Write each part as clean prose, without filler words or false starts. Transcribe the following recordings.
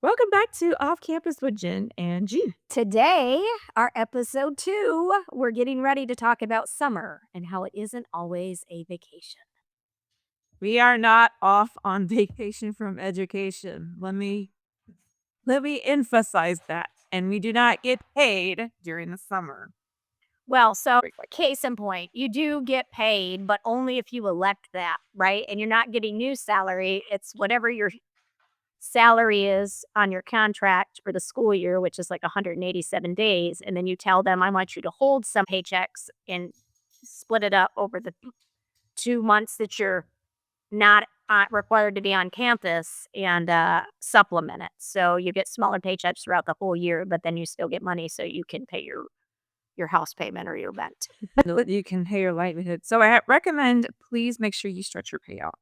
Welcome back to Off Campus with Jen and G. Today, our episode 2, we're getting ready to talk about summer and how it isn't always a vacation. We are not off on vacation from education. Let me emphasize that. And we do not get paid during the summer. Well, so case in point, you do get paid, but only if you elect that, right? And you're not getting new salary. It's whatever your salary is on your contract for the school year, which is like 187 days. And then you tell them, I want you to hold some paychecks and split it up over the 2 months that you're not required to be on campus and supplement it. So you get smaller paychecks throughout the whole year, but then you still get money so you can pay your house payment or your rent. You can pay your livelihood. So I recommend please make sure you stretch your payout,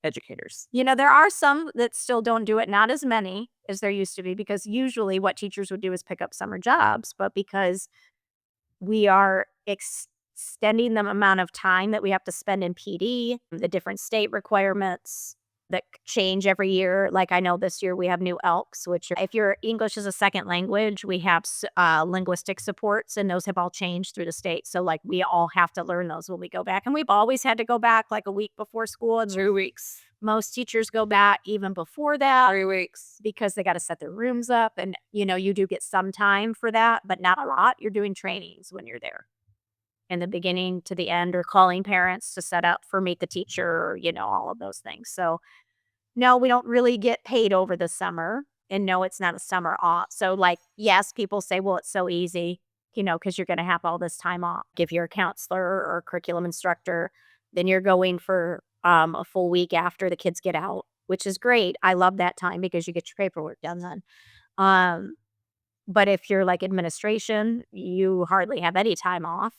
educators. You know, there are some that still don't do it, not as many as there used to be, because usually what teachers would do is pick up summer jobs. But because we are extending the amount of time that we have to spend in PD, the different state requirements that change every year. Like I know this year we have new ELKs, which if your English is a second language, we have linguistic supports, and those have all changed through the state. So like we all have to learn those when we go back. And we've always had to go back like a week before school. And 2 weeks. most teachers go back even before that 3 weeks. because they got to set their rooms up. And, you know, you do get some time for that, but not a lot. You're doing trainings when you're there in the beginning to the end, or calling parents to set up for meet the teacher, or, you know, all of those things. So no, we don't really get paid over the summer, and no, it's not a summer off. So like, yes, people say, well, it's so easy, you know, because you're going to have all this time off. If you're a counselor or a curriculum instructor, then you're going for a full week after the kids get out, which is great. I love that time because you get your paperwork done then. Um, but if you're like administration, you hardly have any time off.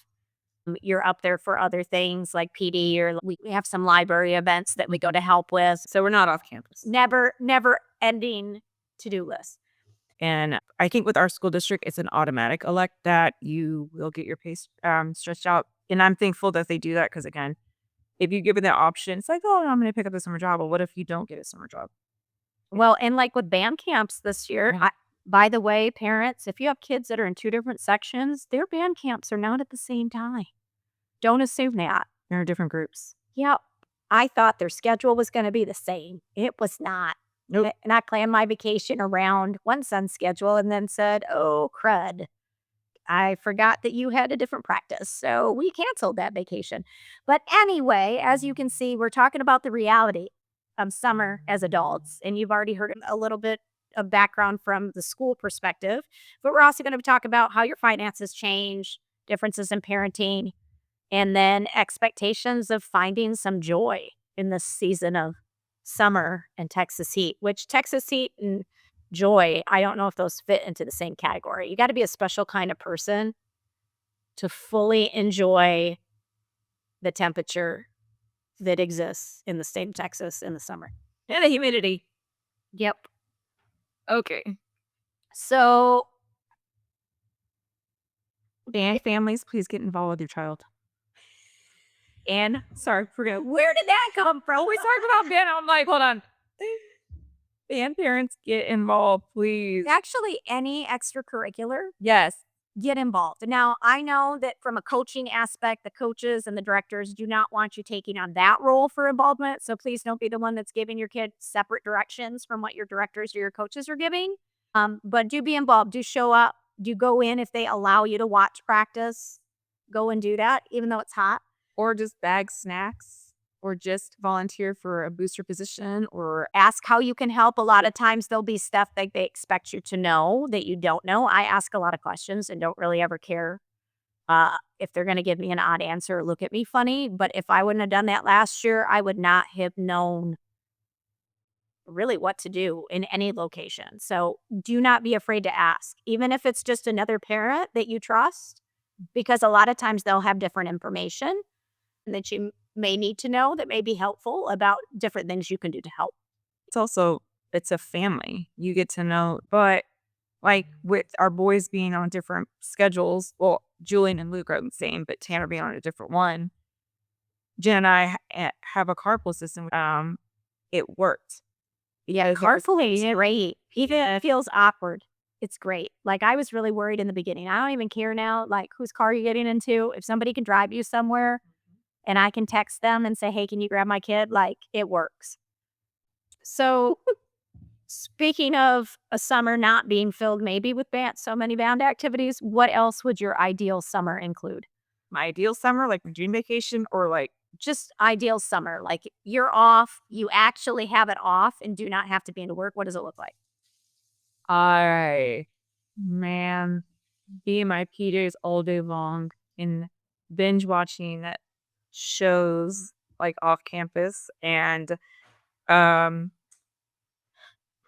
You're up there for other things like PD, or we have some library events that we go to help with. So we're not off campus. Never ending to-do list. And I think with our school district, it's an automatic elect that you will get your pay stretched out. And I'm thankful that they do that because, again, if you give it that option, it's like, oh, I'm going to pick up a summer job. Well, what if you don't get a summer job? Well, and like with band camps this year, Mhm. by the way, parents, if you have kids that are in 2 different sections, their band camps are not at the same time. Don't assume that. They're in different groups. Yep. I thought their schedule was gonna be the same. It was not. Nope. And I planned my vacation around one son's schedule and then said, "Oh, crud. I forgot that you had a different practice." So we canceled that vacation. But anyway, as you can see, we're talking about the reality of summer as adults. And you've already heard a little bit of background from the school perspective. But we're also going to talk about how your finances change, differences in parenting, and then expectations of finding some joy in this season of summer and Texas heat, which Texas heat and joy, I don't know if those fit into the same category. You got to be a special kind of person to fully enjoy the temperature that exists in the state of Texas in the summer. And the humidity. Yep. Okay. So, And families, please get involved with your child. And sorry, forget. where did that come from? We talked about band. I'm like, hold on. Band parents, get involved, please. Actually, any extracurricular, Yes. get involved. Now, I know that from a coaching aspect, the coaches and the directors do not want you taking on that role for involvement. So please don't be the one that's giving your kid separate directions from what your directors or your coaches are giving. But do be involved. Do show up. Do go in if they allow you to watch practice. Go and do that, even though it's hot. Or just bag snacks, or just volunteer for a booster position, or Ask how you can help. A lot of times there'll be stuff that they expect you to know that you don't know. I ask a lot of questions and don't really ever care if they're going to give me an odd answer or look at me funny. But if I wouldn't have done that last year, I would not have known really what to do in any location. So do not be afraid to ask, even if it's just another parent that you trust, because a lot of times they'll have different information that you may need to know that may be helpful about different things you can do to help. it's a family. You get to know, but like with our boys being on different schedules, well, Julian and Luke are the same, but Tanner being on a different one, Jen and I have a carpool system. It worked. Yeah, Because there was carpooling is great. Even if it feels awkward, it's great. Like, I was really worried in the beginning. I don't even care now, like, whose car you're getting into. If somebody can drive you somewhere and I can text them and say, "Hey, can you grab my kid?" Like, it works. So, speaking of a summer not being filled maybe with so many band activities, what else would your ideal summer include? my ideal summer, like my dream vacation, or like Just ideal summer, like, you're off, you actually have it off and do not have to be into work. What does it look like? I man, be in my PJs all day long and binge watching shows like off campus and um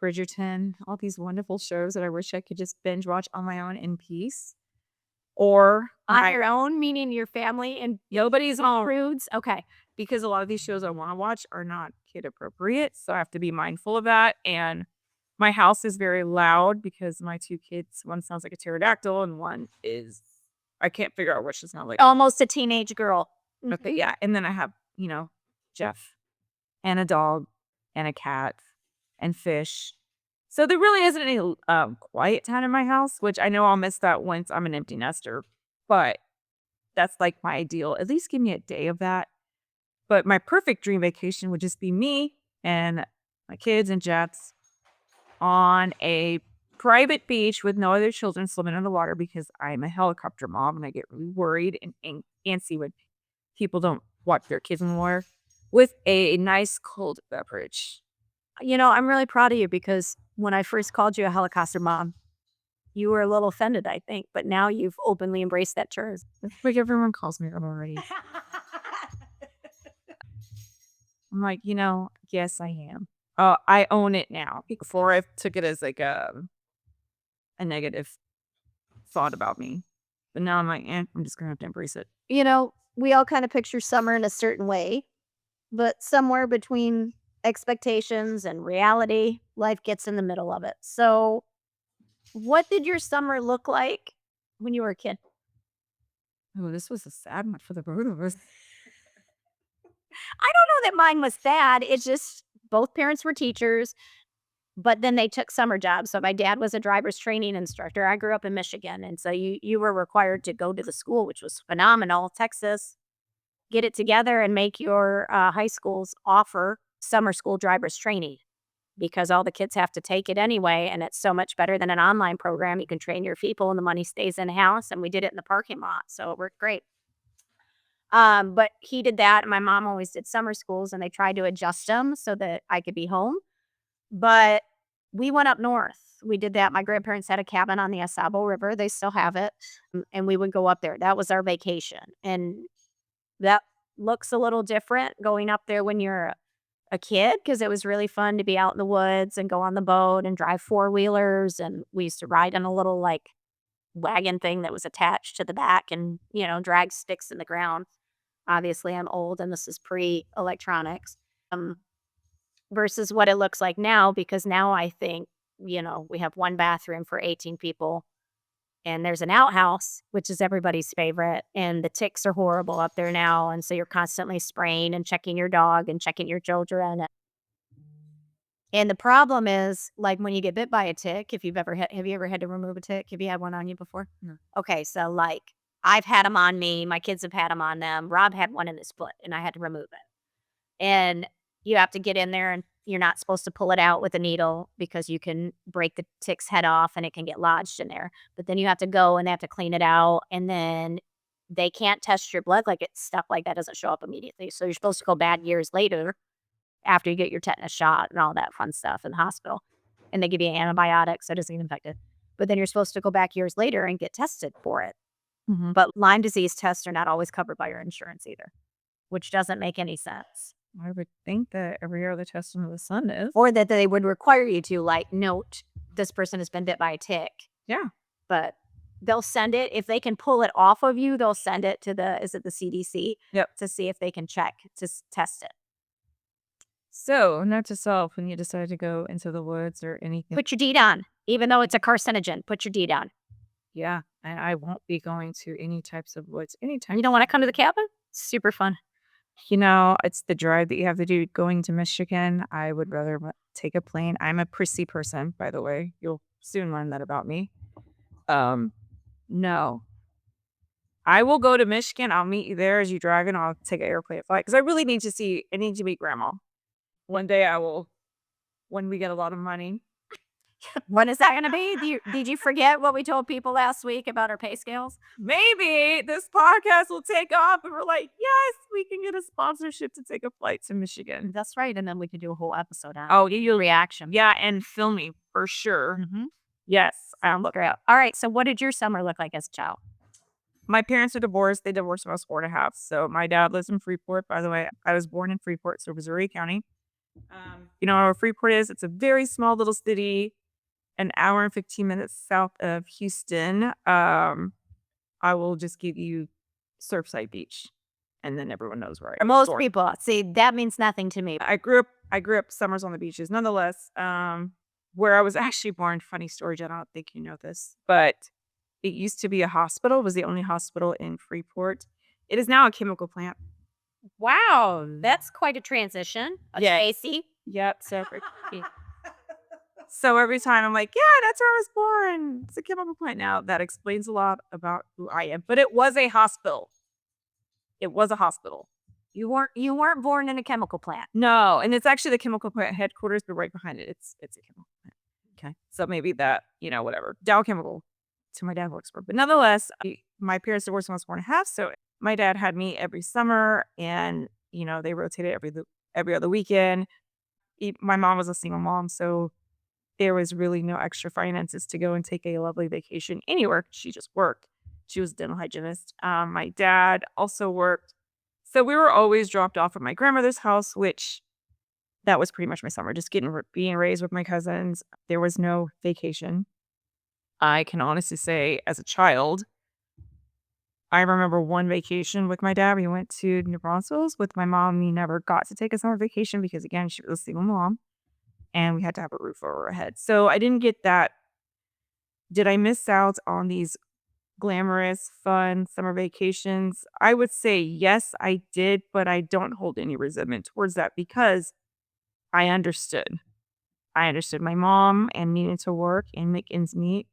Bridgerton, all these wonderful shows that I wish I could just binge watch on my own in peace. Or On your own, meaning your family and nobody's home prudes? Okay. because a lot of these shows I want to watch are not kid appropriate. So I have to be mindful of that. And my house is very loud because my two kids, one sounds like a pterodactyl and one is, I can't figure out which is not like, Almost a teenage girl. okay, yeah. And then I have, Jeff and a dog and a cat and fish. So there really isn't any quiet time in my house, which I know I'll miss that once I'm an empty nester. But that's like my ideal. At least give me a day of that. But my perfect dream vacation would just be me and my kids and Jets on a private beach with no other children swimming in the water because I'm a helicopter mom and I get really worried and antsy when people don't watch their kids in the water with a nice cold beverage. I'm really proud of you because when I first called you a helicopter mom, you were a little offended, I think, but now you've openly embraced that term. That's like everyone calls me that already. I'm like, yes, I am. I own it now. Before I took it as like a negative thought about me. But now I'm like, I'm just gonna have to embrace it. We all kind of picture summer in a certain way, but somewhere between expectations and reality, life gets in the middle of it. So, what did your summer look like when you were a kid? Oh, this was a sad one for the both of us. I don't know that mine was bad. It's just both parents were teachers, but then they took summer jobs. So my dad was a driver's training instructor. I grew up in Michigan, and so you were required to go to the school, which was phenomenal. Texas, get it together and make your high schools offer summer school driver's training because all the kids have to take it anyway, and it's so much better than an online program. You can train your people, and the money stays in house. And we did it in the parking lot, so it worked great. But he did that, and my mom always did summer schools, and they tried to adjust them so that I could be home. But we went up north. We did that. My grandparents had a cabin on the Asabo River. They still have it. And we would go up there. That was our vacation. And that looks a little different going up there when you're a kid because it was really fun to be out in the woods and go on the boat and drive four-wheelers. And we used to ride in a little like wagon thing that was attached to the back and, drag sticks in the ground. Obviously, I'm old and this is pre-electronics, versus what it looks like now because now I think, we have one bathroom for 18 people and there's an outhouse, which is everybody's favorite, and the ticks are horrible up there now, and so you're constantly spraying and checking your dog and checking your children. And the problem is, like, when you get bit by a tick, if you've ever have you ever had to remove a tick? Have you had one on you before? No. Okay, so, like, I've had them on me, my kids have had them on them, Rob had one in his foot, and I had to remove it. And you have to get in there, and you're not supposed to pull it out with a needle because you can break the tick's head off, and it can get lodged in there. But then you have to go, and they have to clean it out, and then they can't test your blood, like, it's stuff like that doesn't show up immediately, so you're supposed to go back years later after you get your tetanus shot and all that fun stuff in the hospital, and they give you antibiotics so it doesn't get infected. But then you're supposed to go back years later and get tested for it. Mhm. But Lyme disease tests are not always covered by your insurance either, which doesn't make any sense. I would think that every other test under the sun is. Or that they would require you to, like, note this person has been bit by a tick. Yeah. But they'll send it. If they can pull it off of you, they'll send it to the CDC? Yep. To see if they can check to test it. So, note to self when you decide to go into the woods or anything. Put your DEET on. Even though it's a carcinogen, put your DEET on. Yeah, and I won't be going to any types of woods anytime. You don't want to come to the cabin? Super fun. It's the drive that you have to do going to Michigan. I would rather take a plane. I'm a prissy person, by the way. You'll soon learn that about me. Um, no. I will go to Michigan. I'll meet you there as you drive in. I'll take an airplane flight because I need to meet grandma. One day I will, when we get a lot of money. When is that gonna be? Did you forget what we told people last week about our pay scales? Maybe this podcast will take off and we're like, yes, we can get a sponsorship to take a flight to Michigan. That's right, and then we could do a whole episode on Oh, your reaction. yeah, and film me for sure. Mhm. Yes. Great. Alright, so what did your summer look like as a child? My parents are divorced. They divorced when I was 4 and a half. So my dad lives in Freeport. By the way, I was born in Freeport, so Missouri County. You know where Freeport is? It's a very small little city, an hour and 15 minutes south of Houston. I will just give you Surfside Beach, and then everyone knows where I am. Most people see, that means nothing to me. I grew up summers on the beaches. Nonetheless, where I was actually born, funny story, Jen, I don't think you know this, but it used to be a hospital. It was the only hospital in Freeport. It is now a chemical plant. Wow, that's quite a transition. Yeah. Stacy. Yep. So every time I'm like, yeah, that's where I was born. It's a chemical plant now. That explains a lot about who I am. But it was a hospital. It was a hospital. You weren't born in a chemical plant. No, and it's actually the chemical plant headquarters, but right behind it, it's a chemical plant. Okay, so maybe that whatever Dow Chemical, to my dad works for. But nonetheless, my parents divorced when I was 4 and a half, so my dad had me every summer, and they rotated every other weekend. My mom was a single mom, so there was really no extra finances to go and take a lovely vacation anywhere. She just worked. She was a dental hygienist. My dad also worked. So we were always dropped off at my grandmother's house, which that was pretty much my summer, just being raised with my cousins. There was no vacation. I can honestly say, as a child, I remember one vacation with my dad. We went to New Braunfels with my mom. We never got to take a summer vacation because, again, she was a single mom and we had to have a roof over our head. So I didn't get that. Did I miss out on these glamorous, fun summer vacations? I would say yes, I did, but I don't hold any resentment towards that because I understood. I understood my mom and needing to work and make ends meet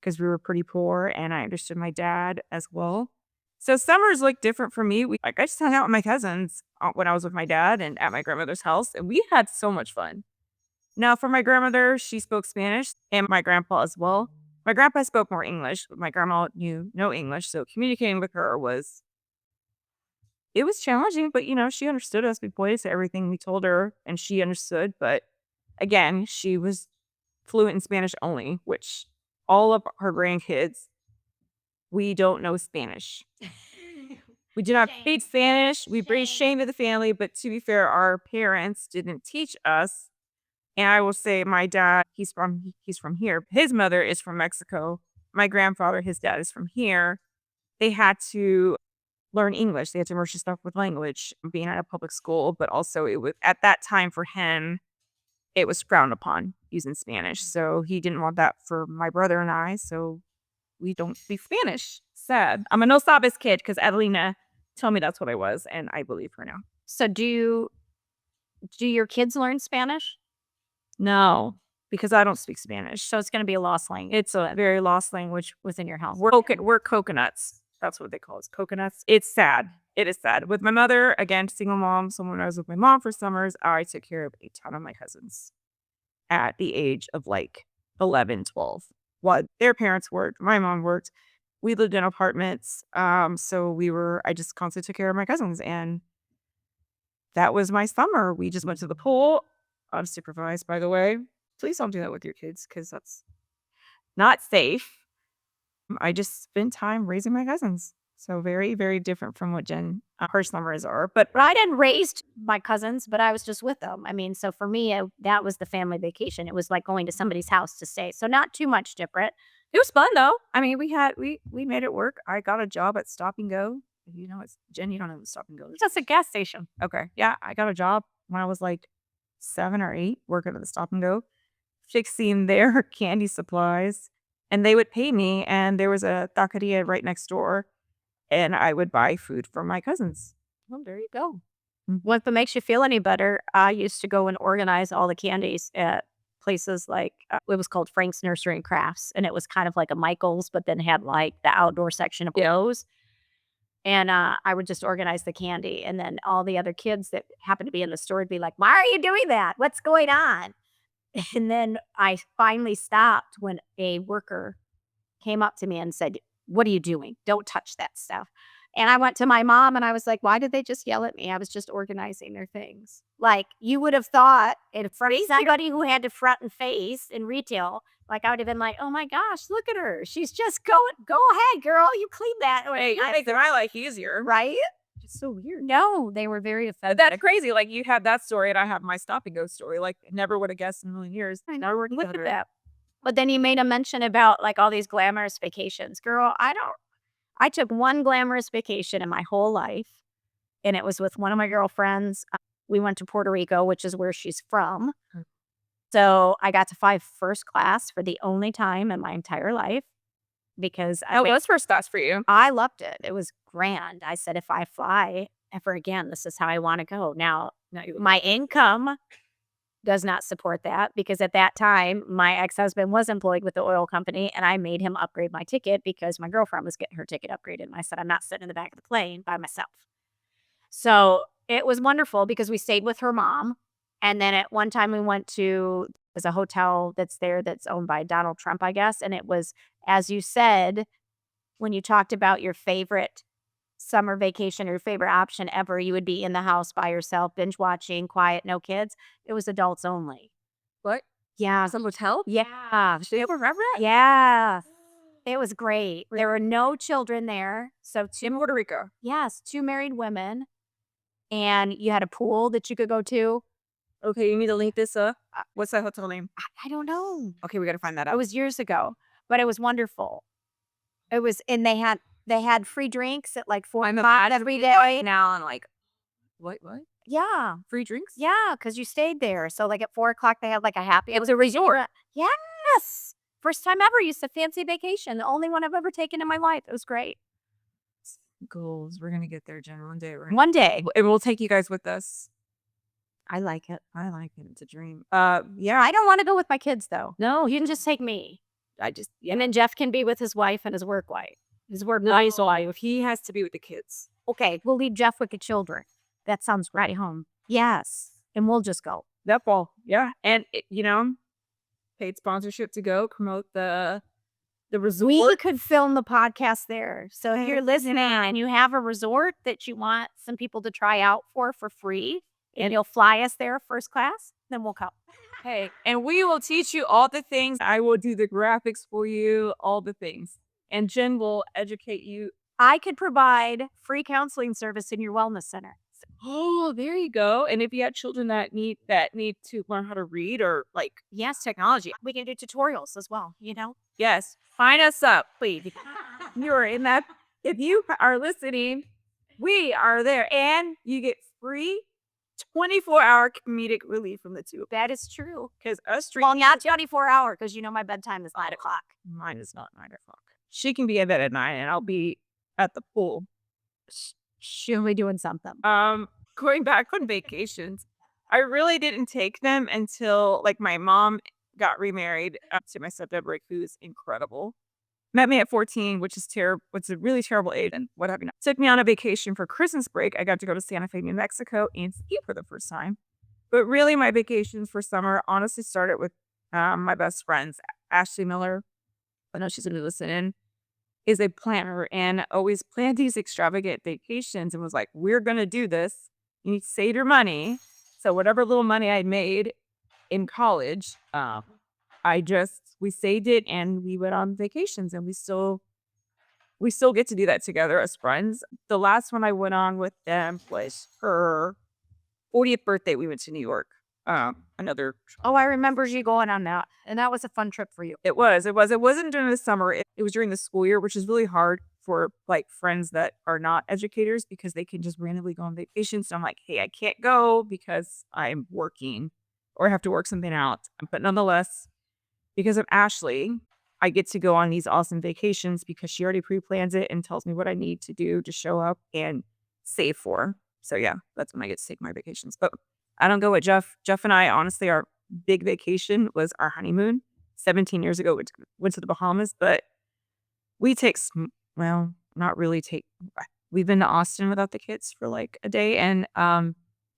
because we were pretty poor, and I understood my dad as well. So summers look different for me. I just hung out with my cousins when I was with my dad and at my grandmother's house, and we had so much fun. Now, for my grandmother, she spoke Spanish and my grandpa as well. My grandpa spoke more English, but my grandma knew no English. So communicating with her it was challenging, but she understood us. We pointed to everything we told her and she understood. But again, she was fluent in Spanish only, which all of her grandkids, we don't know Spanish. We do not speak Spanish. We bring shame to the family. But to be fair, our parents didn't teach us. And I will say my dad, he's from here. His mother is from Mexico. My grandfather, his dad is from here. They had to learn English. They had to immerse yourself with language, being at a public school, but also it was at that time for him, it was frowned upon using Spanish. So he didn't want that for my brother and I. So we don't speak Spanish. Sad. I'm a no sabes kid because Adelina told me that's what I was, and I believe her now. So do your kids learn Spanish? No, because I don't speak Spanish. So it's going to be a lost language. It's a very lost language within your house. We're coconuts. That's what they call us, coconuts. It's sad. It is sad. With my mother, again, single mom. So when I was with my mom for summers, I took care of a ton of my cousins at the age of like 11, 12. While their parents worked, my mom worked. We lived in apartments. So I just constantly took care of my cousins. And that was my summer. We just went to the pool, unsupervised, by the way. Please don't do that with your kids because that's not safe. I just spent time raising my cousins. So very, very different from what Jen, her summers are. But I didn't raise my cousins, but I was just with them. I mean, so for me, that was the family vacation. It was like going to somebody's house to stay. So not too much different. It was fun though. I mean, we made it work. I got a job at Stop and Go. It's Jen, you don't know what Stop and Go is. That's a gas station. Okay. Yeah, I got a job when I was like 7 or 8 working at the Stop and Go, fixing their candy supplies. And they would pay me, and there was a taqueria right next door, and I would buy food from my cousins. Well, there you go. Well, if it makes you feel any better, I used to go and organize all the candies at places like, it was called Frank's Nursery and Crafts, and it was kind of like a Michael's, but then had, like, the outdoor section of those, and, I would just organize the candy, and then all the other kids that happened to be in the store would be like, "Why are you doing that? What's going on?" And then I finally stopped when a worker came up to me and said, "What are you doing? Don't touch that stuff." And I went to my mom and I was like, "Why did they just yell at me? I was just organizing their things." Like, you would have thought in front of somebody who had to front and face in retail, like, I would have been like, "Oh my gosh, look at her. She's just going, go ahead, girl. You clean that." Hey, you make my life easier. Right? It's so weird. No, they were very offended. That's crazy. Like you have that story and I have my stop and go story. Like never would have guessed in a million years. I know. Never would Look at have that. But then you made a mention about, like, all these glamorous vacations. Girl, I took one glamorous vacation in my whole life, and it was with one of my girlfriends. We went to Puerto Rico, which is where she's from. Mm. So I got to fly first class for the only time in my entire life because Oh, it was first class for you. I loved it. It was grand. I said, if I fly ever again, this is how I want to go. Now, my income does not support that because at that time, my ex-husband was employed with the oil company and I made him upgrade my ticket because my girlfriend was getting her ticket upgraded. And I said, I'm not sitting in the back of the plane by myself. So it was wonderful because we stayed with her mom. And then at one time we went to, there's a hotel that's there that's owned by Donald Trump, I guess. And it was, as you said, when you talked about your favorite summer vacation or your favorite option ever, you would be in the house by yourself, binge watching, quiet, no kids. It was adults only. What? Yeah. Some hotel? Yeah. Do you ever remember that? Yeah. It was great. There were no children there. So In Puerto Rico. yes, two married women. And you had a pool that you could go to. Okay, you need to link this up. What's that hotel name? I don't know. Okay, we gotta find that It out. was years ago, but it was wonderful. It was, and they had free drinks at like 4 o'clock every day. Now and like what? Yeah. Free drinks? Yeah, because you stayed there. So, like, at 4 o'clock, they had, like, a happy, it was a resort. Yes! First time ever, used a fancy vacation, the only one I've ever taken in my life. It was great. Goals. We're gonna get there, Jen. One day, right? One day. And we'll take you guys with us. I like it. I like it. It's a dream. Yeah. I don't wanna go with my kids, though. No, you can just take me. Yeah. And then Jeff can be with his wife and his work wife. His work nice wife. He has to be with the kids. Okay, we'll leave Jeff with the children. That sounds right home. Yes, and we'll just go. That fall. Yeah. And paid sponsorship to go promote the resort. We could film the podcast there. So if you're listening and you have a resort that you want some people to try out for free, and you'll fly us there first class, then we'll come. Hey, and we will teach you all the things. I will do the graphics for you, all the things. And Jen will educate you. I could provide free counseling service in your wellness center. Oh, there you go. And if you have children that need to learn how to read or like Yes, technology. We can do tutorials as well, you know? yes, sign us up, please. You're in that. If you are listening, we are there, and you get free 24-hour comedic relief from the two. That is true. Because us Well, not 24-hour because you know my bedtime is 9 o'clock. mine is not 9 o'clock. She can be in bed at 9, and I'll be at the pool. She'll be doing something. Going back on vacations, I really didn't take them until like my mom got remarried to my stepdad, who's incredible. Met me at 14, which is terrible. It's a really terrible age, and what have you not. Took me on a vacation for Christmas break. I got to go to Santa Fe, New Mexico, and ski for the first time. But really, my vacations for summer honestly started with my best friends, Ashley Miller. I know she's going to be listening. Is a planner and always planned these extravagant vacations and was like, we're going to do this. You need to save your money. So whatever little money I made in college, we saved it and we went on vacations, and we still get to do that together as friends. The last one I went on with them was her 40th birthday. We went to New York. Another. Oh, I remember you going on that. And that was a fun trip for you. It wasn't during the summer. It was during the school year, which is really hard for like friends that are not educators because they can just randomly go on vacation. So I'm like, hey, I can't go because I'm working or I have to work something out. But nonetheless, because of Ashley, I get to go on these awesome vacations because she already pre-plans it and tells me what I need to do to show up and save for. So, yeah, that's when I get to take my vacations, but I don't go with Jeff. Jeff and I, honestly, our big vacation was our honeymoon 17 years ago, which went to the Bahamas, but we take well, not really take we've been to Austin without the kids for, like, a day and,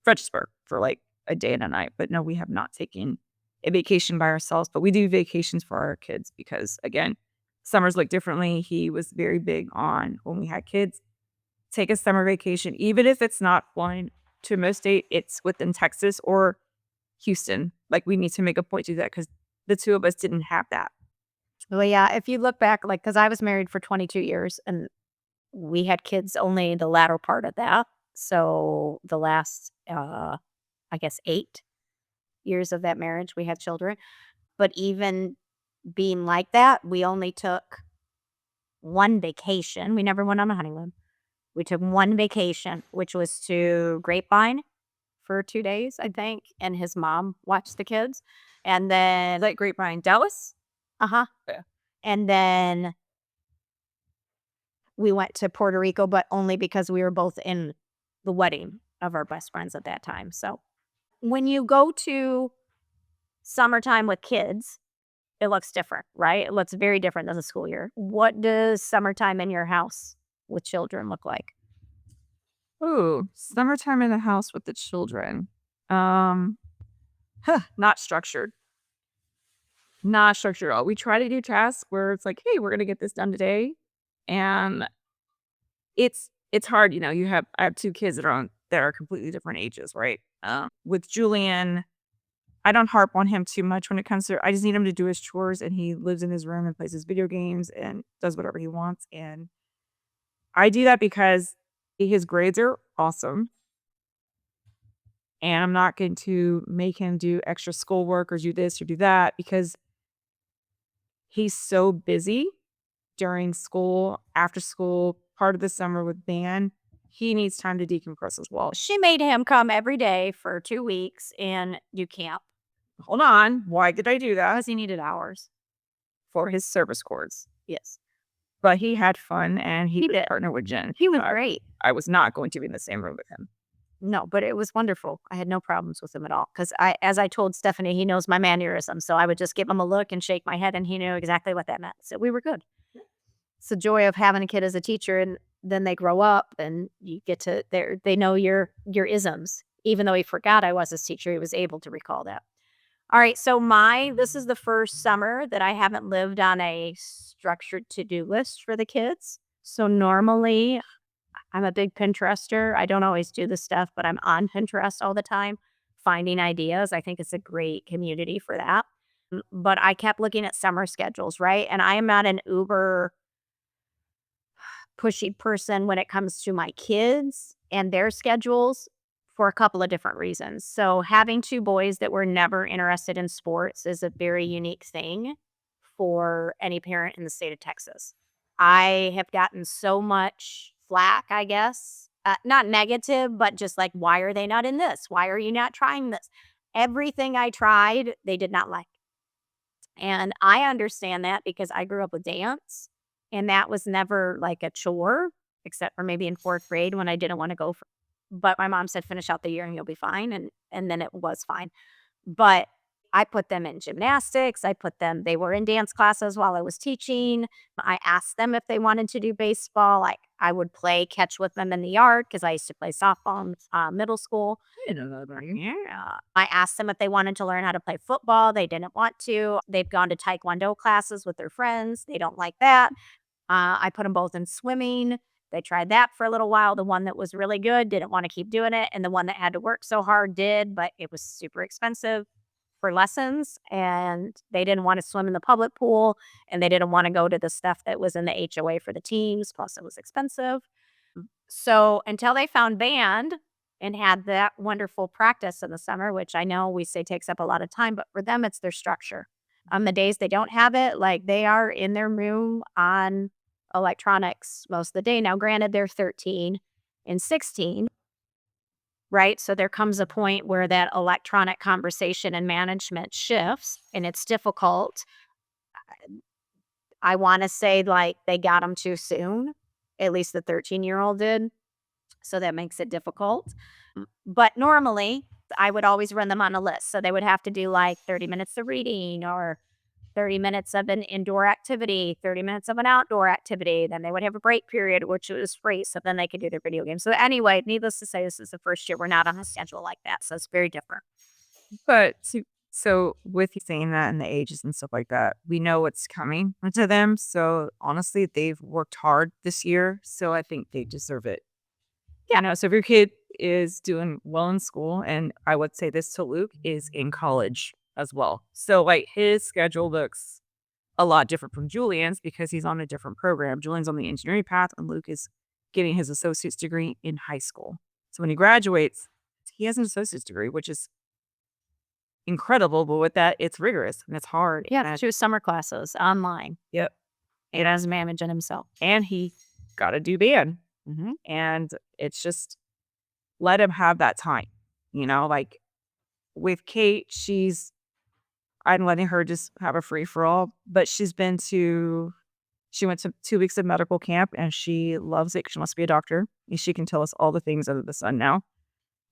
Fredericksburg for, like, a day and a night, but no, we have not taken a vacation by ourselves, but we do vacations for our kids because, again, summers look differently. He was very big on when we had kids, take a summer vacation, even if it's not flying to most state, it's within Texas or Houston. Like, we need to make a point to do that because the 2 of us didn't have that. Well, yeah, if you look back, like, because I was married for 22 years and we had kids only the latter part of that. So the last, I guess, 8 years of that marriage, we had children. But even being like that, we only took one vacation. We never went on a honeymoon. We took one vacation, which was to Grapevine for 2 days, I think, and his mom watched the kids. And then Like Grapevine, Dallas? uh-huh. Yeah. And then we went to Puerto Rico, but only because we were both in the wedding of our best friends at that time. So when you go to summertime with kids, it looks different, right? It looks very different than the school year. What does summertime in your house with children look like? Ooh, summertime in the house with the children. Not structured. Not structured at all. We try to do tasks where it's like, "Hey, we're gonna get this done today," and it's hard, I have 2 kids that are completely different ages, right? With Julian, I don't harp on him too much when it comes to I just need him to do his chores, and he lives in his room and plays his video games and does whatever he wants, and I do that because his grades are awesome, and I'm not going to make him do extra schoolwork or do this or do that because he's so busy during school, after school, part of the summer with band. He needs time to decompress as well. She made him come every day for 2 weeks and do camp Hold on, why did I do that? because he needed hours. For his service cords. Yes. But he had fun and he He was did. partnered with Jen. He was I great. I was not going to be in the same room with him. No, but it was wonderful. I had no problems with him at all because as I told Stephanie, he knows my mannerisms. So I would just give him a look and shake my head, and he knew exactly what that meant. So we were good. It's the joy of having a kid as a teacher, and then they grow up, and you get to they know your isms. Even though he forgot I was his teacher, he was able to recall that. All right, so this is the first summer that I haven't lived on a structured to-do list for the kids. So normally I'm a big Pinterester. I don't always do this stuff, but I'm on Pinterest all the time finding ideas. I think it's a great community for that. But I kept looking at summer schedules, right? And I am not an uber pushy person when it comes to my kids and their schedules for a couple of different reasons. So, having 2 boys that were never interested in sports is a very unique thing for any parent in the state of Texas. I have gotten so much flack, I guess, not negative, but just like, why are they not in this? Why are you not trying this? Everything I tried, they did not like. And I understand that because I grew up with dance and that was never like a chore, except for maybe in 4th grade when I didn't want to go for, but my mom said, finish out the year and you'll be fine. And then it was fine. But I put them in gymnastics. They were in dance classes while I was teaching. I asked them if they wanted to do baseball. Like I would play catch with them in the yard because I used to play softball in middle school. I didn't know that about you. Yeah. I asked them if they wanted to learn how to play football. They didn't want to. They've gone to taekwondo classes with their friends. They don't like that. I put them both in swimming. They tried that for a little while. The one that was really good didn't want to keep doing it. And the one that had to work so hard did, but it was super expensive for lessons. And they didn't want to swim in the public pool. And they didn't want to go to the stuff that was in the HOA for the teams. Plus, it was expensive. So until they found band and had that wonderful practice in the summer, which I know we say takes up a lot of time, but for them, it's their structure. On the days they don't have it, like they are in their room on electronics most of the day. Now, granted, they're 13 and 16, right? So there comes a point where that electronic conversation and management shifts and it's difficult. I want to say like they got them too soon, at least the 13-year-old did. So that makes it difficult. But normally, I would always run them on a list. So they would have to do like 30 minutes of reading or 30 minutes of an indoor activity, 30 minutes of an outdoor activity. Then they would have a break period, which was free. So then they could do their video games. So, anyway, needless to say, this is the first year we're not on a schedule like that. So it's very different. But so with you saying that and the ages and stuff like that, we know what's coming to them. So honestly, they've worked hard this year. So I think they deserve it. Yeah, no. So if your kid is doing well in school, and I would say this to Luke, is in college as well. So like his schedule looks a lot different from Julian's because he's on a different program. Julian's on the engineering path, and Luke is getting his associate's degree in high school. So when he graduates, he has an associate's degree, which is incredible. But with that, it's rigorous and it's hard. Yeah, And, 2 summer classes online. yep. He doesn't manage it himself. And he got to do band. And it's just let him have that time. Like with Kate, I'm letting her just have a free for all, but she went to 2 weeks of medical camp and she loves it 'cause she wants to be a doctor. And she can tell us all the things under the sun now,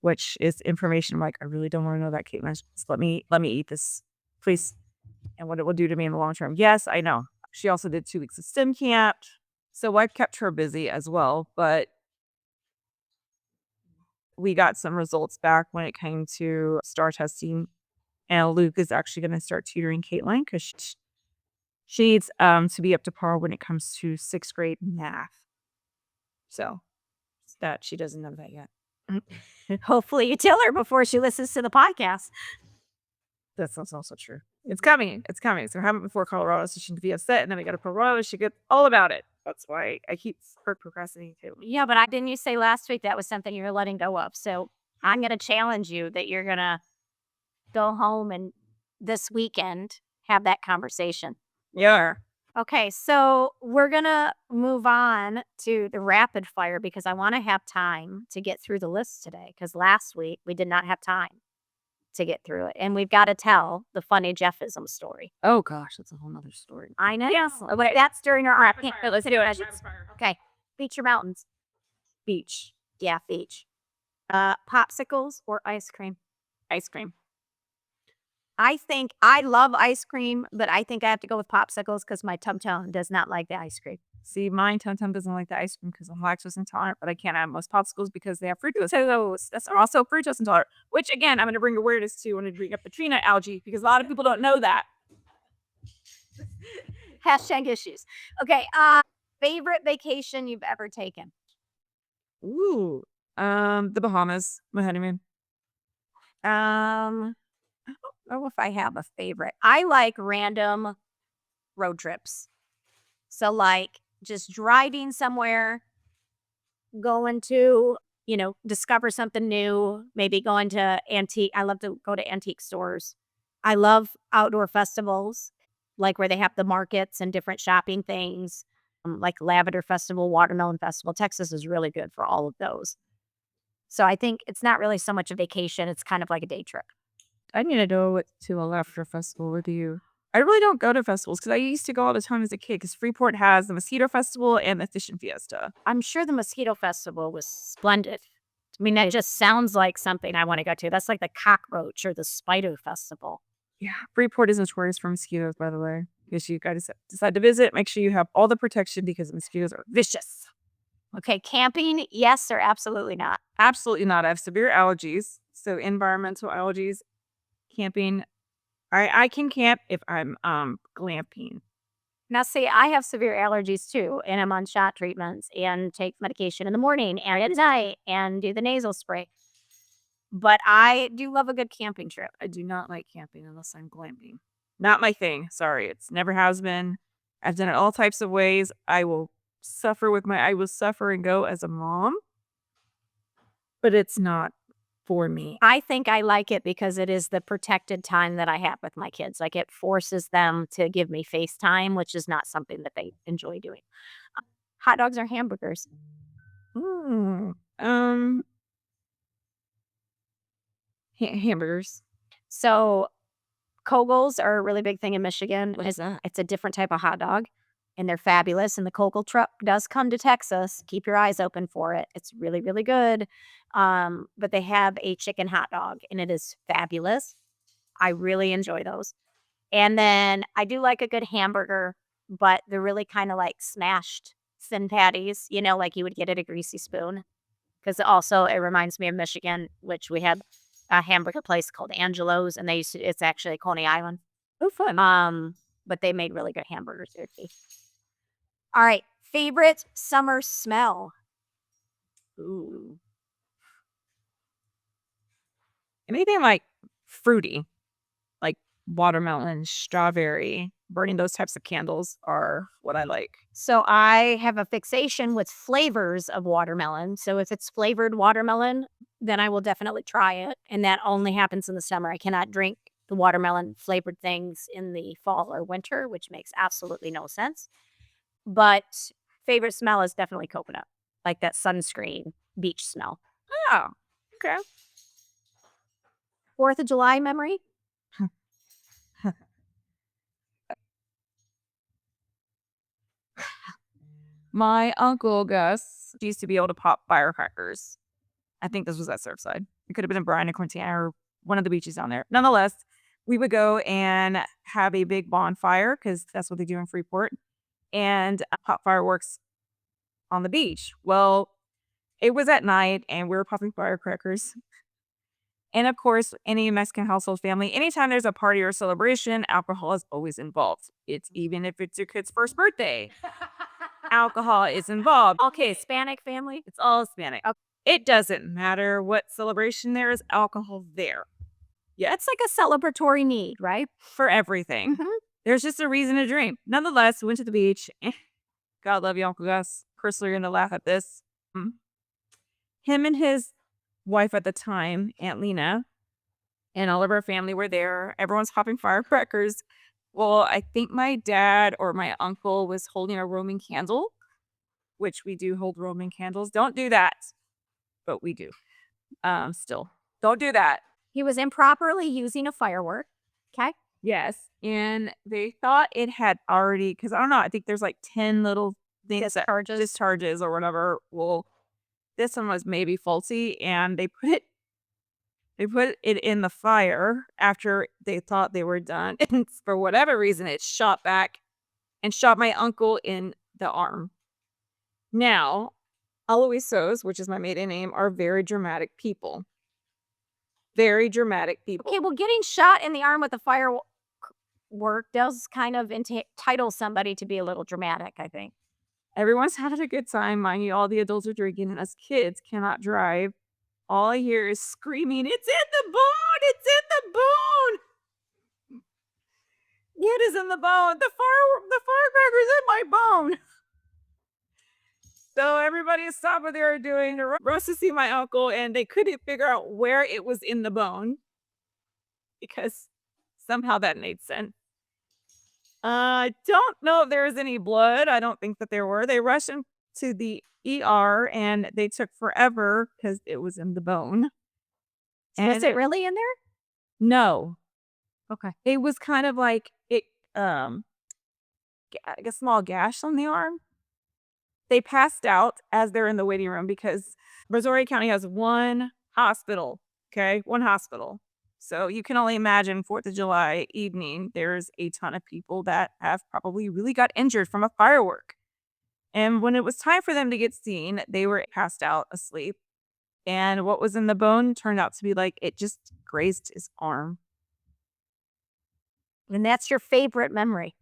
which is information I'm like, I really don't want to know that, Caitlin. Just let me eat this, please. And what it will do to me in the long term. Yes, I know. She also did 2 weeks of STEM camp. So I've kept her busy as well, but we got some results back when it came to STAR testing. And Luke is actually going to start tutoring Caitlin because she needs to be up to par when it comes to 6th grade math. So that she doesn't know that yet. Hopefully, you tell her before she listens to the podcast. That's also true. It's coming. It's coming. So we're having it before Colorado, so she can be upset, and then we got to Colorado. She gets all about it. That's why I keep her procrastinating too. Yeah, but didn't you say last week that was something you were letting go of? So I'm going to challenge you that you're going to go home and this weekend have that conversation. Yeah. Okay, so we're going to move on to the rapid fire because I want to have time to get through the list today because last week we did not have time to get through it. And we've got to tell the funny Jef-ism story. Oh gosh, that's a whole nother story. I know. Yes. But that's during our Rapid camp. fire. Let's do it. Rapid fire. Okay. Beach or mountains? Beach. Yeah, beach. Popsicles or ice cream? Ice cream. I think I love ice cream, but I think I have to go with popsicles because my tum-tum does not like the ice cream. See, mine Tum doesn't like the ice cream because I'm lactose intolerant, but I can't have most popsicles because they have fructose. So that's also fructose intolerant. Which again, I'm going to bring awareness to when I bring up the tree nut algae because a lot of people don't know that. Hashtag issues. Okay. Favorite vacation you've ever taken? Ooh, the Bahamas, my honeymoon. I don't know if I have a favorite. I like random road trips. So, like, just driving somewhere, going to, discover something new, maybe going to antique. I love to go to antique stores. I love outdoor festivals, like where they have the markets and different shopping things, like Lavender Festival, Watermelon Festival. Texas is really good for all of those. So I think it's not really so much a vacation. It's kind of like a day trip. I need to go to a laughter festival with you. I really don't go to festivals because I used to go all the time as a kid because Freeport has the Mosquito Festival and the Fishing Fiesta. I'm sure the Mosquito Festival was splendid. I mean, that just sounds like something I want to go to. That's like the Cockroach or the Spider Festival. Yeah, Freeport is notorious for mosquitoes, by the way. Because you guys decide to visit, make sure you have all the protection because mosquitoes are vicious. Okay, camping, yes or absolutely not? Absolutely not. I have severe allergies. So environmental allergies, camping. I can camp if I'm glamping. Now, see, I have severe allergies too, and I'm on shot treatments and take medication in the morning and at night and do the nasal spray. But I do love a good camping trip. I do not like camping unless I'm glamping. Not my thing. Sorry. It's never has been. I've done it all types of ways. I will suffer and go as a mom, but it's not for me. I think I like it because it is the protected time that I have with my kids. Like it forces them to give me FaceTime, which is not something that they enjoy doing. Hot dogs or hamburgers? Mm, hamburgers. So Kogels are a really big thing in Michigan. What is that? It's a different type of hot dog. and they're fabulous. And the Cocoa truck does come to Texas. Keep your eyes open for it. It's really, really good. But they have a chicken hot dog, and it is fabulous. I really enjoy those. And then I do like a good hamburger, but they're really kind of like smashed thin patties, like you would get at a Greasy Spoon. Because also it reminds me of Michigan, which we have a hamburger place called Angelo's, and it's actually Coney Island. Oh, fun. But they made really good hamburgers there too. All right, favorite summer smell. Ooh. Anything like fruity, like watermelon, strawberry, burning those types of candles are what I like. So I have a fixation with flavors of watermelon. So if it's flavored watermelon, then I will definitely try it. And that only happens in the summer. I cannot drink the watermelon flavored things in the fall or winter, which makes absolutely no sense. But favorite smell is definitely coconut, like that sunscreen beach smell. Oh, okay. 4th of July memory. My uncle Gus used to be able to pop firecrackers. I think this was at Surfside. It could have been in Bryan or Quintina or one of the beaches down there. Nonetheless, we would go and have a big bonfire because that's what they do in Freeport and pop fireworks on the beach. Well, it was at night and we were popping firecrackers. And of course, any Mexican household family, anytime there's a party or celebration, alcohol is always involved. It's even if it's your kid's first birthday, alcohol is involved. Okay, Hispanic family. It's all Hispanic. Okay. It doesn't matter what celebration there is alcohol there. Yeah, It's like a celebratory need, right? for everything. Mhm. There's just a reason to drink. Nonetheless, went to the beach. God love you, Uncle Gus. Chris, you're gonna laugh at this. Mm. Him and his wife at the time, Aunt Lena, and all of our family were there. Everyone's popping firecrackers. Well, I think my dad or my uncle was holding a Roman candle, which we do hold Roman candles. Don't do that, but we do. Still, don't do that. He was improperly using a firework. Okay. Yes, and they thought it had already because I don't know, I think there's like 10 little things that discharges or whatever. Well, this one was maybe faulty, and they put it in the fire after they thought they were done, and for whatever reason, it shot back and shot my uncle in the arm. Now, Aloysios, which is my maiden name, are very dramatic people. Very dramatic people. Okay, well, getting shot in the arm with a firework does kind of entitle somebody to be a little dramatic, I think. Everyone's having a good time. Mind you, all the adults are drinking, and us kids cannot drive. All I hear is screaming, "It's in the bone! It's in the bone! It is in the bone! The firecracker's in my bone!" So everybody stopped what they were doing to rush to see my uncle, and they couldn't figure out where it was in the bone because somehow that made sense. I don't know if there was any blood. I don't think that there were. They rushed him to the ER and they took forever because it was in the bone. Was it really in there? No, Okay. it was kind of like like a small gash on the arm. They passed out as they're in the waiting room because Brazoria County has one hospital. Okay, one hospital. So you can only imagine 4th of July evening, there's a ton of people that have probably really got injured from a firework. And when it was time for them to get seen, they were passed out asleep. And what was in the bone turned out to be like it just grazed his arm. And that's your favorite memory.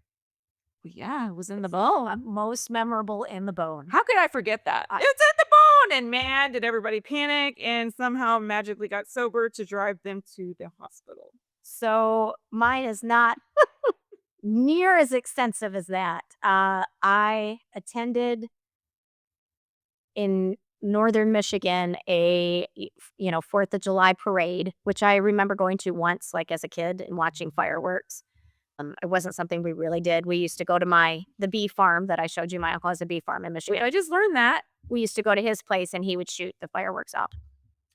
Well, yeah, it was in the bone. Most memorable in the bone. How could I forget that? It's in the bone! And man, did everybody panic and somehow magically got sober to drive them to the hospital. So mine is not near as extensive as that. I attended in northern Michigan a 4th of July parade, which I remember going to once, like as a kid, and watching fireworks. It wasn't something we really did. We used to go to the bee farm that I showed you. My uncle has a bee farm in Michigan. I just learned that. We used to go to his place and he would shoot the fireworks off.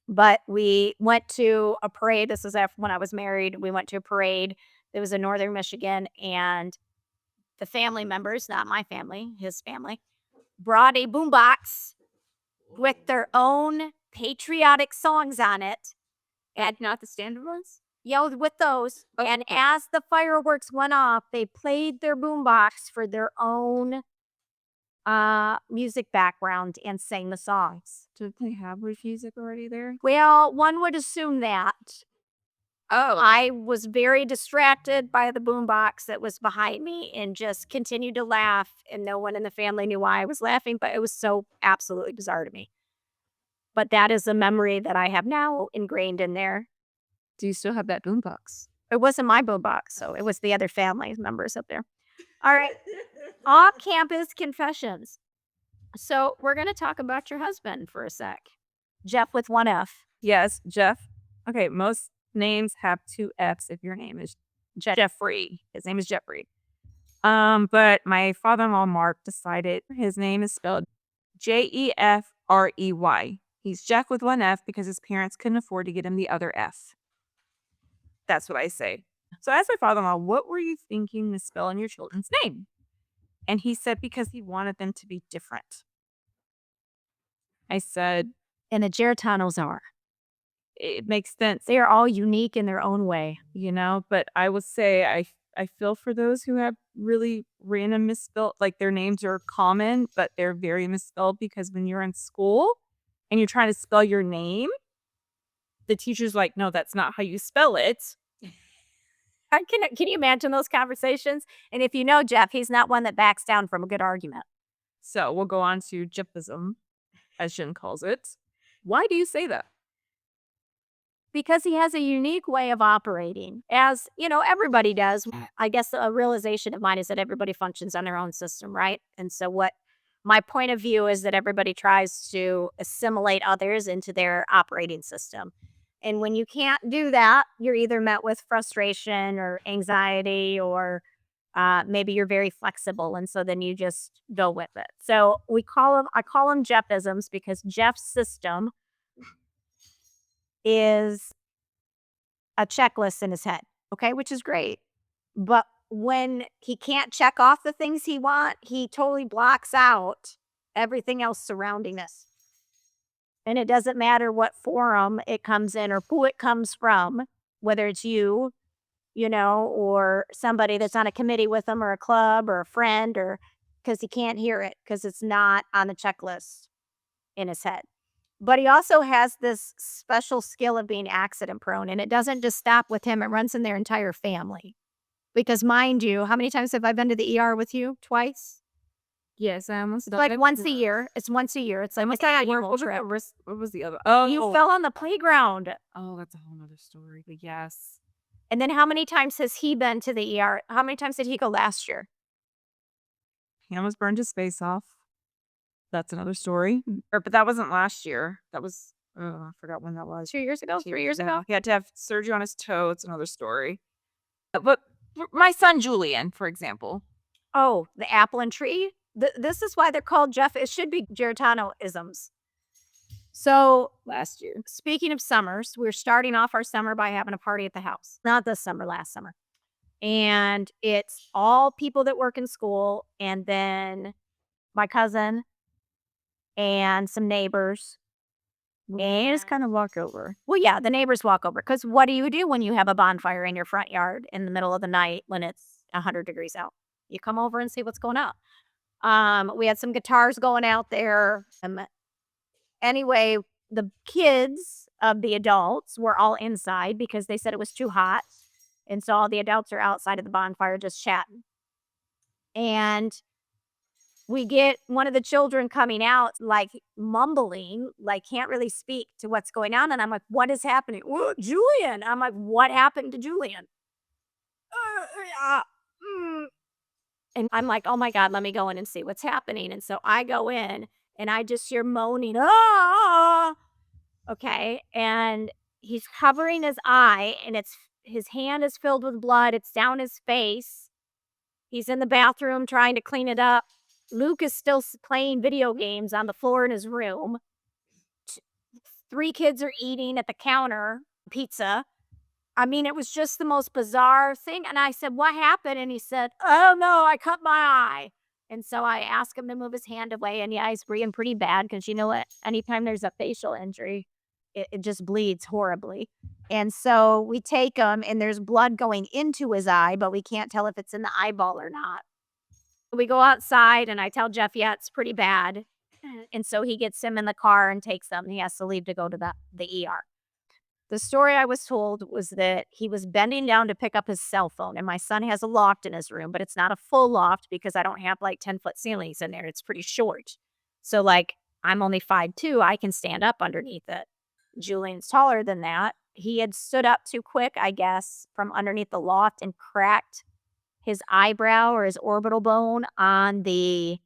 But we went to a parade. This was after when I was married. We went to a parade. It was in northern Michigan, and the family members, not my family, his family, brought a boombox with their own patriotic songs on it. And not the standard ones? Yelled with those. And as the fireworks went off, they played their boombox for their own music background and sang the songs. Did they have with music already there? Well, one would assume that. Oh. I was very distracted by the boombox that was behind me and just continued to laugh, and no one in the family knew why I was laughing, but it was so absolutely bizarre to me. But that is a memory that I have now ingrained in there. Do you still have that boombox? It wasn't my boombox, so it was the other family members up there. All right. Off-campus confessions. So we're going to talk about your husband for a sec. Jeff with one F. Yes, Jeff. Okay, most names have two F's if your name is Jeffrey. His name is Jeffrey. But my father-in-law, Mark, decided his name is spelled Jefrey. He's Jeff with one F because his parents couldn't afford to get him the other F. That's what I say. So I asked my father-in-law, what were you thinking to spell in your children's name? And he said because he wanted them to be different. I said, And the Geritanos are. it makes sense, They are all unique in their own way. you know, but I would say I feel for those who have really random misspelled, like their names are common, but they're very misspelled because when you're in school and you're trying to spell your name, the teacher's like, no, that's not how you spell it. Can you imagine those conversations? And if you know Jeff, he's not one that backs down from a good argument. So we'll go on to Jef-ism, as Jen calls it. Why do you say that? Because he has a unique way of operating, as you know, everybody does. I guess a realization of mine is that everybody functions on their own system, right? And so what my point of view is that everybody tries to assimilate others into their operating system. And when you can't do that, you're either met with frustration or anxiety, or maybe you're very flexible. And so then you just go with it. So I call them Jef-isms because Jeff's system is a checklist in his head, okay, which is great. But when he can't check off the things he wants, he totally blocks out everything else surrounding us. And it doesn't matter what forum it comes in or who it comes from, whether it's you, or somebody that's on a committee with him or a club or a friend, or because he can't hear it because it's not on the checklist in his head. But he also has this special skill of being accident prone, and it doesn't just stop with him, it runs in their entire family. Because mind you, how many times have I been to the ER with you? Twice? Yes, I almost It's like once a year. It's once a year. It's like What annual was trip. what was the other? Oh, You fell on the playground. oh, that's a whole nother story. But yes, And then how many times has he been to the ER? How many times did he go last year? he almost burned his face off. That's another story. But that wasn't last year. That was I forgot when that was. 2 years ago? 3 years ago? He had to have surgery on his toe. It's another story. But my son Julian, for example. Oh, the apple and tree? This is why they're called it should be Geritano-isms. So Last year. speaking of summers, we're starting off our summer by having a party at the house. Not this summer, last summer. And it's all people that work in school, and then my cousin and some neighbors. And just kind of walk over. Well, yeah, the neighbors walk over. Because what do you do when you have a bonfire in your front yard in the middle of the night when it's 100 degrees out? You come over and see what's going on. We had some guitars going out there. Anyway, the kids of the adults were all inside because they said it was too hot. And so all the adults are outside of the bonfire just chatting. And we get one of the children coming out, like mumbling, like can't really speak to what's going on. And I'm like, what is happening? "Well, Julian." I'm like, what happened to Julian? And I'm like, oh my God, let me go in and see what's happening. And so I go in and I just hear moaning, ah. Okay. And he's covering his eye, and his hand is filled with blood. It's down his face. He's in the bathroom trying to clean it up. Luke is still playing video games on the floor in his room. 3 kids are eating at the counter pizza. I mean, it was just the most bizarre thing, and I said, "What happened?" And he said, "Oh, no, I cut my eye." And so I asked him to move his hand away, and yeah, he's breathing pretty bad because you know what? Anytime there's a facial injury, it just bleeds horribly. And so we take him, and there's blood going into his eye, but we can't tell if it's in the eyeball or not. We go outside, and I tell Jeff, "Yeah, it's pretty bad." And so he gets him in the car and takes him. He has to leave to go to the ER. The story I was told was that he was bending down to pick up his cell phone, and my son has a loft in his room, but it's not a full loft because I don't have like 10-foot ceilings in there. It's pretty short. So, like, I'm only 5'2", I can stand up underneath it. Julian's taller than that. He had stood up too quick, I guess, from underneath the loft and cracked his eyebrow or his orbital bone on the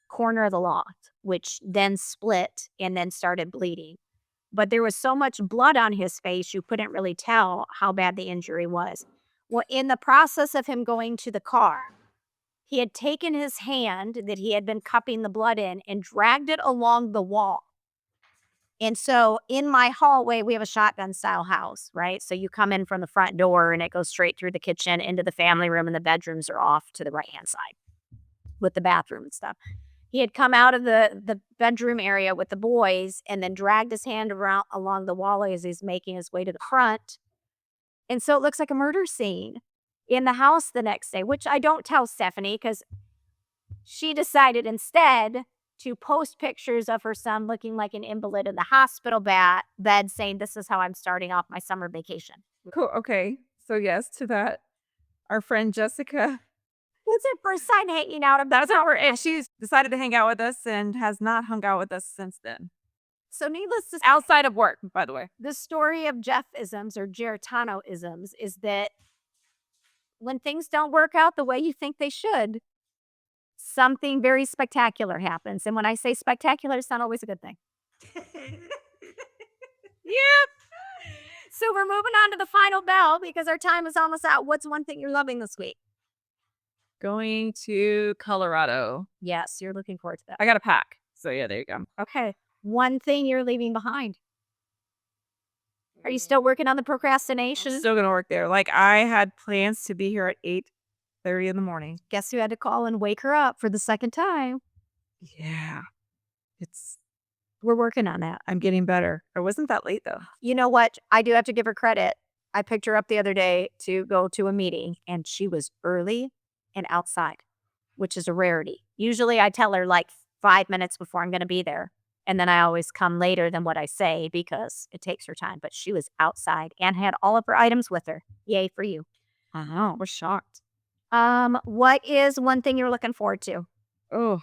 corner of the loft, which then split and then started bleeding. But there was so much blood on his face, you couldn't really tell how bad the injury was. Well, in the process of him going to the car, he had taken his hand that he had been cupping the blood in and dragged it along the wall. And so in my hallway, we have a shotgun style house, right? So you come in from the front door and it goes straight through the kitchen into the family room, and the bedrooms are off to the right hand side with the bathroom and stuff. He had come out of the bedroom area with the boys and then dragged his hand around along the wall as he's making his way to the front. And so it looks like a murder scene in the house the next day, which I don't tell Stephanie because she decided instead to post pictures of her son looking like an invalid in the hospital bed saying, "This is how I'm starting off my summer vacation." Cool. Okay. So yes, to that, our friend Jessica. It's her first time hanging out of That's how we're. And she's decided to hang out with us and has not hung out with us since then. So needless to say, Outside of work, by the way. the story of Jef-isms or Geritano-isms is that when things don't work out the way you think they should, something very spectacular happens. And when I say spectacular, it's not always a good thing. Yep. So we're moving on to the final bell because our time is almost out. What's one thing you're loving this week? Going to Colorado. Yes, you're looking forward to that. I got a pack. So yeah, there you go. Okay. One thing you're leaving behind. Are you still working on the procrastination? Still gonna work there. Like I had plans to be here at 8:30 in the morning. Guess who had to call and wake her up for the second time? Yeah. It's We're working on that. I'm getting better. It wasn't that late though. You know what? I do have to give her credit. I picked her up the other day to go to a meeting, and she was early and outside, which is a rarity. Usually I tell her like 5 minutes before I'm going to be there. And then I always come later than what I say because it takes her time. But she was outside and had all of her items with her. Yay for you. I know. We're shocked. What is one thing you're looking forward to? Oh,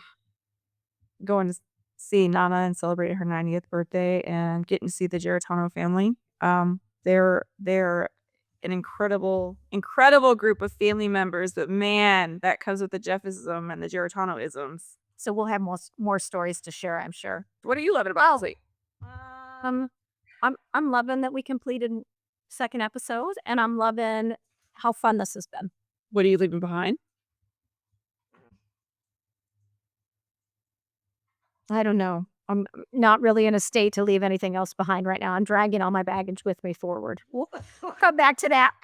going to see Nana and celebrate her 90th birthday and getting to see the Geritano family. They're an incredible group of family members, but man, that comes with the Jef-ism and the Geritano-isms. So we'll have more stories to share, I'm sure. What are you loving about this week? I'm loving that we completed second episode, and I'm loving how fun this has been. What are you leaving behind? I don't know. I'm not really in a state to leave anything else behind right now. I'm dragging all my baggage with me forward. We'll come back to that.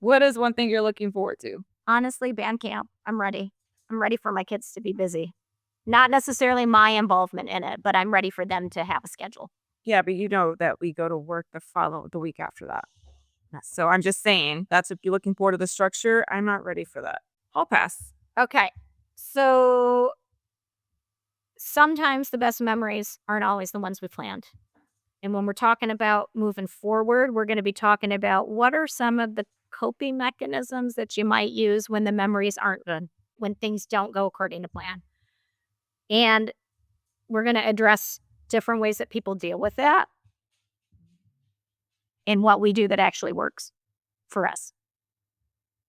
What is one thing you're looking forward to? Honestly, band camp. I'm ready. I'm ready for my kids to be busy. Not necessarily my involvement in it, but I'm ready for them to have a schedule. Yeah, but you know that we go to work the week after that. So I'm just saying, that's if you're looking forward to the structure. I'm not ready for that. I'll pass. Okay. So sometimes the best memories aren't always the ones we planned. And when we're talking about moving forward, we're going to be talking about what are some of the coping mechanisms that you might use when the memories aren't good, when things don't go according to plan. And we're going to address different ways that people deal with that and what we do that actually works for us.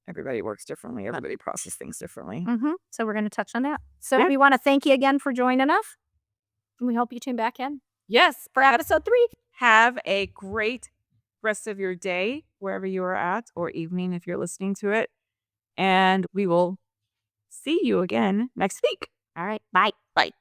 Everybody works differently. Everybody processes things differently. So we're going to touch on that. So we want to thank you again for joining us. And we hope you tune back in. Yes. For episode 3. Have a great rest of your day, wherever you are at, or evening if you're listening to it. And we will see you again next week. All right. Bye. Bye.